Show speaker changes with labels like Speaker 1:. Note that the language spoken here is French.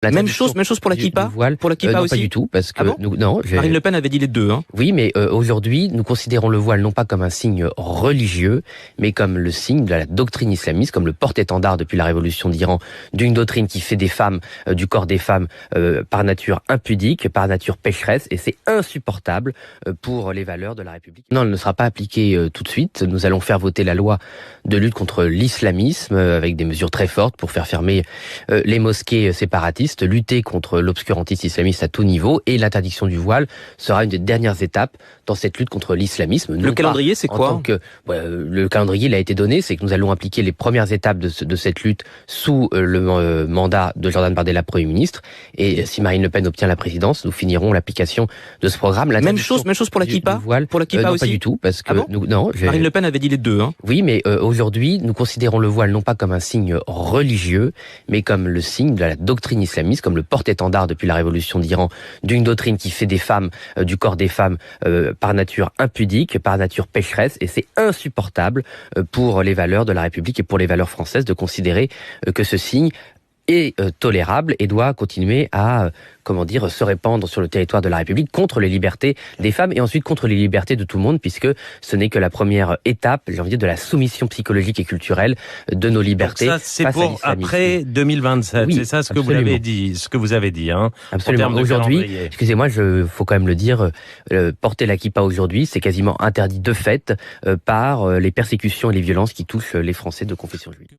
Speaker 1: Même chose pour la kippa. Pour la kippa
Speaker 2: non,
Speaker 1: aussi.
Speaker 2: pas du tout, parce que
Speaker 1: Ah bon Marine Le Pen avait dit les deux. Hein.
Speaker 2: Oui, mais aujourd'hui, nous considérons le voile non pas comme un signe religieux, mais comme le signe de la doctrine islamiste, comme le porte-étendard depuis la révolution d'Iran, d'une doctrine qui fait des femmes, du corps des femmes, par nature impudique, par nature pécheresse, et c'est insupportable pour les valeurs de la République. Non, elle ne sera pas appliquée tout de suite. Nous allons faire voter la loi de lutte contre l'islamisme, avec des mesures très fortes pour faire fermer les mosquées séparatistes, lutter contre l'obscurantisme islamiste à tout niveau, et l'interdiction du voile sera une des dernières étapes dans cette lutte contre l'islamisme.
Speaker 1: Le calendrier, c'est quoi ?
Speaker 2: Le calendrier, il a été donné, c'est que nous allons appliquer les premières étapes de cette lutte sous le mandat de Jordan Bardella, Premier ministre, et si Marine Le Pen obtient la présidence, nous finirons l'application de ce programme.
Speaker 1: Même chose pour la kippa. Pour la kippa
Speaker 2: non,
Speaker 1: aussi.
Speaker 2: pas du tout, parce que
Speaker 1: Marine Le Pen avait dit les deux. Hein.
Speaker 2: Oui, mais aujourd'hui, nous considérons le voile non pas comme un signe religieux, mais comme le signe de la doctrine islamiste, comme le porte-étendard depuis la révolution d'Iran, d'une doctrine qui fait des femmes, du corps des femmes, par nature impudique, par nature pécheresse, et c'est insupportable pour les valeurs de la République et pour les valeurs françaises de considérer que ce signe est tolérable et doit continuer à se répandre sur le territoire de la République contre les libertés des femmes et ensuite contre les libertés de tout le monde, puisque ce n'est que la première étape, j'ai envie de dire, de la soumission psychologique et culturelle de nos libertés.
Speaker 3: Donc ça, c'est pour après 2027, oui, c'est ça ce que vous avez dit, hein.
Speaker 2: Absolument. Aujourd'hui, excusez-moi, faut quand même le dire, porter la kippa aujourd'hui, c'est quasiment interdit de fait par les persécutions et les violences qui touchent les Français de confession juive.